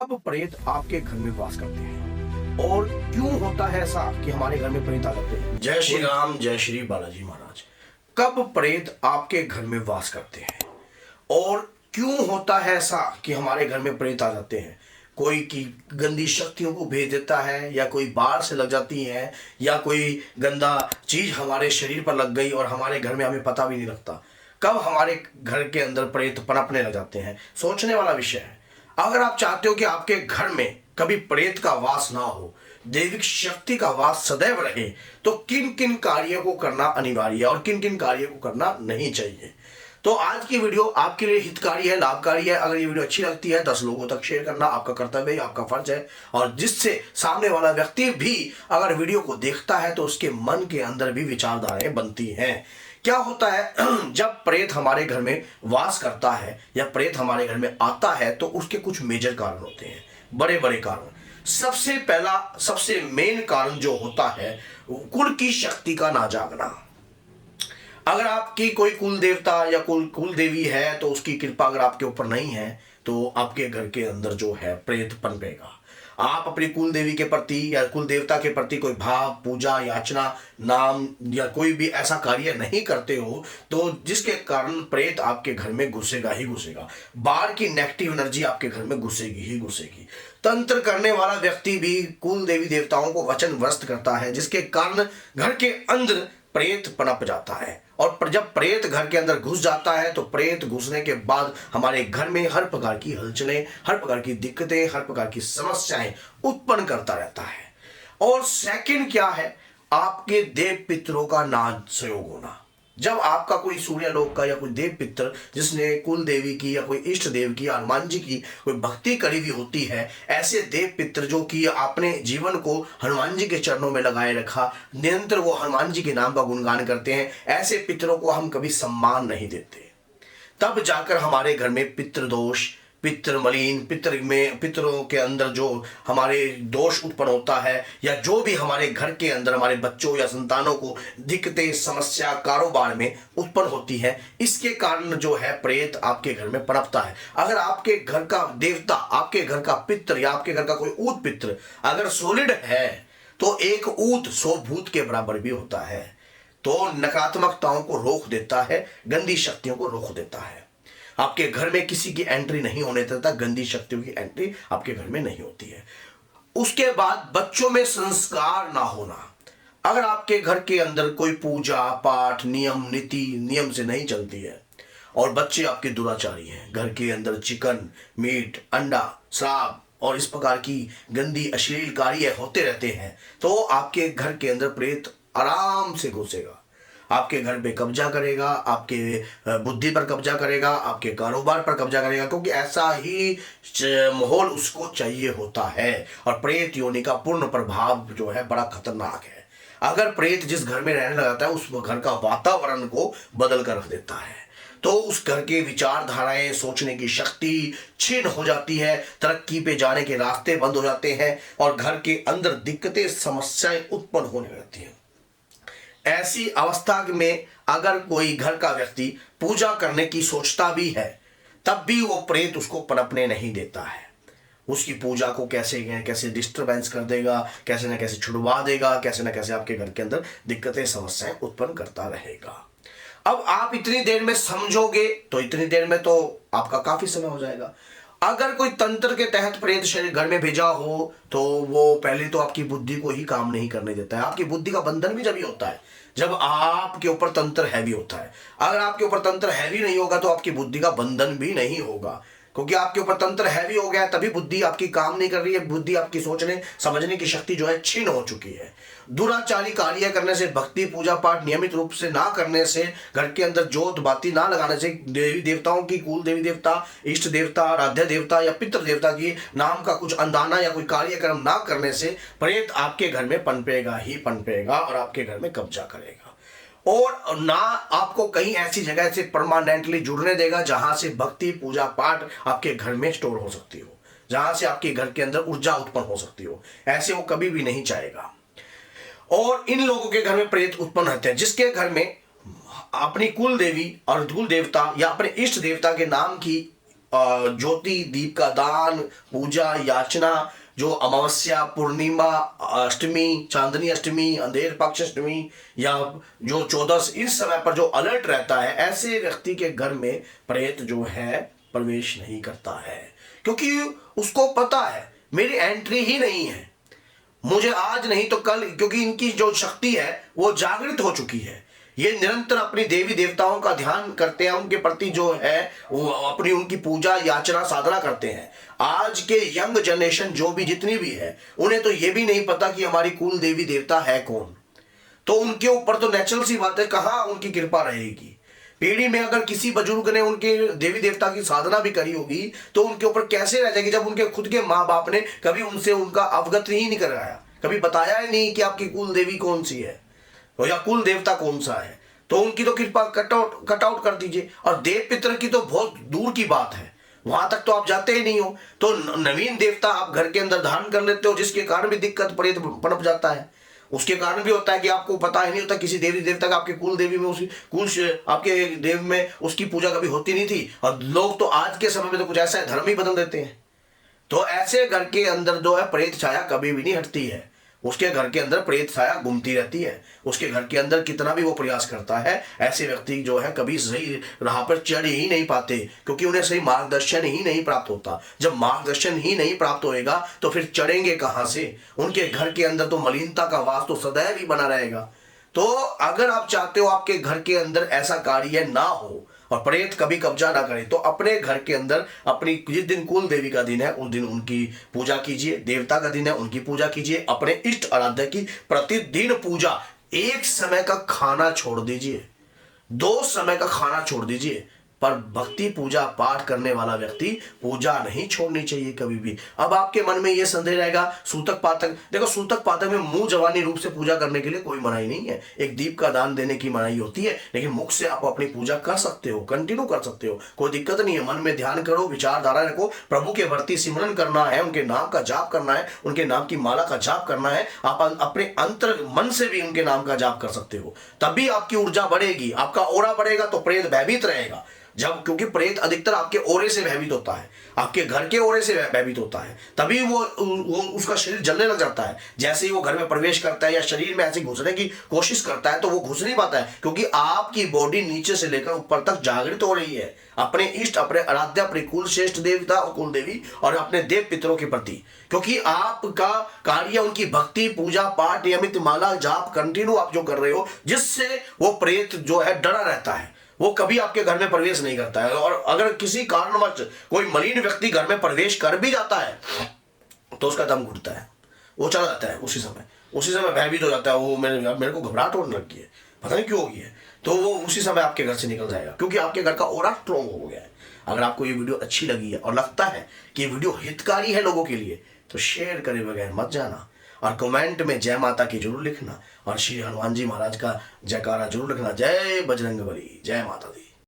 कब प्रेत आपके घर में वास करते हैं और क्यों होता है ऐसा कि हमारे घर में प्रेत आ जाते हैं। जय श्री राम, जय श्री बालाजी महाराज। कब प्रेत आपके घर में वास करते हैं और क्यों होता है ऐसा कि हमारे घर में प्रेत आ जाते हैं। कोई की गंदी शक्तियों को भेज देता है, या कोई बाढ़ से लग जाती है, या कोई गंदा चीज हमारे शरीर पर लग गई और हमारे घर में हमें पता भी नहीं लगता। कब हमारे घर के अंदर प्रेत पनपने लग जाते हैं, सोचने वाला विषय है। अगर आप चाहते हो कि आपके घर में कभी प्रेत का वास ना हो, दैविक शक्ति का वास सदैव रहे, तो किन किन कार्यों को करना अनिवार्य है और किन किन कार्यों को करना नहीं चाहिए। तो आज की वीडियो आपके लिए हितकारी है, लाभकारी है। अगर ये वीडियो अच्छी लगती है 10 लोगों तक शेयर करना आपका कर्तव्य है, आपका फर्ज है। और जिससे सामने वाला व्यक्ति भी अगर वीडियो को देखता है तो उसके मन के अंदर भी विचारधाराएं बनती हैं। क्या होता है जब प्रेत हमारे घर में वास करता है या प्रेत हमारे घर में आता है, तो उसके कुछ मेजर कारण होते हैं, बड़े बड़े कारण। सबसे पहला, सबसे मेन कारण जो होता है, कुल की शक्ति का ना जागना। अगर आपकी कोई कुल देवता या कुल देवी है तो उसकी कृपा अगर आपके ऊपर नहीं है तो आपके घर के अंदर जो है प्रेत पनपेगा। आप अपनी कुल देवी के प्रति या कुल देवता के प्रति कोई भाव, पूजा, याचना, नाम या कोई भी ऐसा कार्य नहीं करते हो, तो जिसके कारण प्रेत आपके घर में घुसेगा ही घुसेगा। बाहर की नेगेटिव एनर्जी आपके घर में घुसेगी ही घुसेगी। तंत्र करने वाला व्यक्ति भी कुल देवी देवताओं को वचनग्रस्त करता है, जिसके कारण घर के अंदर प्रेत पनप जाता है। और जब प्रेत घर के अंदर घुस जाता है तो प्रेत घुसने के बाद हमारे घर में हर प्रकार की हलचलें, हर प्रकार की दिक्कतें, हर प्रकार की समस्याएं उत्पन्न करता रहता है। और सेकंड क्या है, आपके देव पितरों का नाद संयोग होना। जब आपका कोई सूर्यलोक का या कोई देव पितर जिसने कुल देवी की या कोई इष्ट देव की, हनुमान जी की कोई भक्ति करी हुई होती है, ऐसे देव पितर जो कि आपने जीवन को हनुमान जी के चरणों में लगाए रखा, निरंतर वो हनुमान जी के नाम का गुणगान करते हैं, ऐसे पितरों को हम कभी सम्मान नहीं देते। तब जाकर हमारे घर में पितृदोष, पितृमलीन, पितरों के अंदर जो हमारे दोष उत्पन्न होता है, या जो भी हमारे घर के अंदर हमारे बच्चों या संतानों को दिक्कतें, समस्या कारोबार में उत्पन्न होती है, इसके कारण जो है प्रेत आपके घर में पनपता है। अगर आपके घर का देवता, आपके घर का पितृ या आपके घर का कोई ऊत पितृ अगर सॉलिड है तो एक ऊत 100 भूत के बराबर भी होता है। तो नकारात्मकताओं को रोक देता है, गंदी शक्तियों को रोक देता है। आपके घर में किसी की एंट्री नहीं होने देता, गंदी शक्तियों की एंट्री आपके घर में नहीं होती है। उसके बाद बच्चों में संस्कार ना होना। अगर आपके घर के अंदर कोई पूजा पाठ, नियम नीति नियम से नहीं चलती है और बच्चे आपके दुराचारी हैं, घर के अंदर चिकन, मीट, अंडा, श्राप और इस प्रकार की गंदी अश्लील कार्य होते रहते हैं, तो आपके घर के अंदर प्रेत आराम से घुसेगा, आपके घर पे कब्जा करेगा, आपके बुद्धि पर कब्जा करेगा, आपके कारोबार पर कब्जा करेगा, क्योंकि ऐसा ही माहौल उसको चाहिए होता है। और प्रेत योनि का पूर्ण प्रभाव जो है बड़ा खतरनाक है। अगर प्रेत जिस घर में रहने लगता है उस घर का वातावरण को बदल कर रख देता है, तो उस घर के विचारधाराएं, सोचने की शक्ति छीन हो जाती है, तरक्की पे जाने के रास्ते बंद हो जाते हैं और घर के अंदर दिक्कतें, समस्याएं उत्पन्न होने लगती हैं। ऐसी अवस्था में अगर कोई घर का व्यक्ति पूजा करने की सोचता भी है, तब भी वो प्रेत उसको पनपने नहीं देता है। उसकी पूजा को कैसे डिस्टरबेंस कर देगा, कैसे न कैसे छुड़वा देगा, कैसे न कैसे आपके घर के अंदर दिक्कतें, समस्याएं उत्पन्न करता रहेगा। अब आप इतनी देर में समझोगे तो इतनी देर में तो आपका काफी समय हो जाएगा। अगर कोई तंत्र के तहत प्रेत शरीर घर में भेजा हो तो वो पहले तो आपकी बुद्धि को ही काम नहीं करने देता है। आपकी बुद्धि का बंधन भी जब ही होता है जब आपके ऊपर तंत्र हैवी होता है। अगर आपके ऊपर तंत्र हैवी नहीं होगा तो आपकी बुद्धि का बंधन भी नहीं होगा, क्योंकि आपके ऊपर तंत्र हैवी हो गया है, तभी बुद्धि आपकी काम नहीं कर रही है। बुद्धि आपकी सोचने समझने की शक्ति जो है छीन हो चुकी है। दुराचारी कार्य करने से, भक्ति पूजा पाठ नियमित रूप से ना करने से, घर के अंदर जोत बाती ना लगाने से, देवी देवताओं की, कुल देवी देवता, इष्ट देवता, आराध्य देवता या पितृ देवता की नाम का कुछ अंदाना या कोई कार्यक्रम ना करने से प्रेत आपके घर में पनपेगा ही पनपेगा और आपके घर में कब्जा करेगा। और ना आपको कहीं ऐसी जगह से परमानेंटली जुड़ने देगा जहां से भक्ति पूजा पाठ आपके घर में स्टोर हो सकती हो, जहां से आपके घर के अंदर ऊर्जा उत्पन्न हो सकती हो। ऐसे वो कभी भी नहीं चाहेगा। और इन लोगों के घर में प्रेत उत्पन्न होते हैं जिसके घर में अपनी कुल देवी और कुल देवता या अपने इष्ट देवता के नाम की ज्योति दीप का दान, पूजा, याचना, जो अमावस्या, पूर्णिमा, अष्टमी, चांदनी अष्टमी, अंधेर पक्ष अष्टमी या जो 14 इस समय पर जो अलर्ट रहता है, ऐसे व्यक्ति के घर में प्रेत जो है प्रवेश नहीं करता है, क्योंकि उसको पता है मेरी एंट्री ही नहीं है, मुझे आज नहीं तो कल, क्योंकि इनकी जो शक्ति है वो जागृत हो चुकी है। ये निरंतर अपनी देवी देवताओं का ध्यान करते हैं, उनके प्रति जो है वो अपनी उनकी पूजा याचना साधना करते हैं। आज के यंग जनरेशन जो भी जितनी भी है, उन्हें तो ये भी नहीं पता कि हमारी कुल देवी देवता है कौन, तो उनके ऊपर तो नेचुरल सी बात है कहाँ उनकी कृपा रहेगी। पीढ़ी में अगर किसी बुजुर्ग ने उनके देवी देवता की साधना भी करी होगी तो उनके ऊपर कैसे रह जाएगी, जब उनके खुद के माँ बाप ने कभी उनसे उनका अवगत ही नहीं कराया, कभी बताया ही नहीं कि आपकी कुल देवी कौन सी है या कुल देवता कौन सा है, तो उनकी तो कृपा कट आउट कर दीजिए। और देव पितर की तो बहुत दूर की बात है, वहां तक तो आप जाते ही नहीं हो। तो नवीन देवता आप घर के अंदर धारण कर लेते हो, जिसके कारण भी दिक्कत पनप जाता है। उसके कारण भी होता है कि आपको पता ही नहीं होता किसी देवी देवता का आपके कुल देवी में आपके देव में उसकी पूजा कभी होती नहीं थी, और लोग तो आज के समय में तो कुछ ऐसा है धर्म ही बदल देते हैं। तो ऐसे घर के अंदर जो है प्रेत छाया कभी भी नहीं हटती है, उसके घर के अंदर प्रेत छाया घूमती रहती है। उसके घर के अंदर कितना भी वो प्रयास करता है, ऐसे व्यक्ति जो है कभी सही राह पर चढ़ ही नहीं पाते, क्योंकि उन्हें सही मार्गदर्शन ही नहीं प्राप्त होता। जब मार्गदर्शन ही नहीं प्राप्त होएगा तो फिर चढ़ेंगे कहाँ से? उनके घर के अंदर तो मलिनता का वास तो सदैव ही बना रहेगा। तो अगर आप चाहते हो आपके घर के अंदर ऐसा कार्य ना हो और प्रेत कभी कब्जा ना करे, तो अपने घर के अंदर अपनी जिस दिन कुल देवी का दिन है उस दिन उनकी पूजा कीजिए, देवता का दिन है उनकी पूजा कीजिए, अपने इष्ट आराध्य की प्रतिदिन पूजा। एक समय का खाना छोड़ दीजिए, 2 समय का खाना छोड़ दीजिए, पर भक्ति पूजा पाठ करने वाला व्यक्ति पूजा नहीं छोड़नी चाहिए कभी भी। अब आपके मन में यह संदेह रहेगा सूतक पातक, देखो सूतक पातक में मुंह जवानी रूप से पूजा करने के लिए कोई मनाही नहीं है, एक दीप का दान देने की मनाही होती है, लेकिन मुख से आप अपनी पूजा कर सकते हो, कंटिन्यू कर सकते हो, कोई दिक्कत नहीं है। मन में ध्यान करो, विचारधारा रखो, प्रभु के भक्ति सिमरन करना है, उनके नाम का जाप करना है, उनके नाम की माला का जाप करना है। आप अपने अंतर मन से भी उनके नाम का जाप कर सकते हो, तभी आपकी ऊर्जा बढ़ेगी, आपका ओरा बढ़ेगा, तो प्रेत भयभीत रहेगा। जब क्योंकि प्रेत अधिकतर आपके ओरे से भयभीत होता है, आपके घर के ओरे से भयभीत होता है, तभी वो उसका शरीर जलने लग जाता है। जैसे ही वो घर में प्रवेश करता है या शरीर में ऐसे घुसने की कोशिश करता है तो वो घुस नहीं पाता है, क्योंकि आपकी बॉडी नीचे से लेकर ऊपर तक जागृत हो रही है अपने इष्ट, अपने आराध्य, अपने कुल श्रेष्ठ देवता और कुल देवी और अपने देव पितरों के प्रति, क्योंकि आपका कार्य उनकी भक्ति पूजा पाठ नियमित माला जाप कंटिन्यू आप जो कर रहे हो, जिससे वो प्रेत जो है डरा रहता है, वो कभी आपके घर में प्रवेश नहीं करता है। और अगर किसी कारणवश कोई मलिन व्यक्ति घर में प्रवेश कर भी जाता है तो उसका दम घुटता है, वो चला जाता है उसी समय भयभीत हो जाता है, वो मेरे को घबराहट होने लगी है, पता नहीं क्यों होगी है, तो वो उसी समय आपके घर से निकल जाएगा, क्योंकि आपके घर का ओरा स्ट्रॉन्ग हो गया है। अगर आपको ये वीडियो अच्छी लगी है और लगता है कि ये वीडियो हितकारी है लोगों के लिए, तो शेयर करे बगैर मत जाना, और कमेंट में जय माता की जरूर लिखना, और श्री हनुमान जी महाराज का जयकारा जरूर लिखना। जय बजरंगबली, जय माता दी।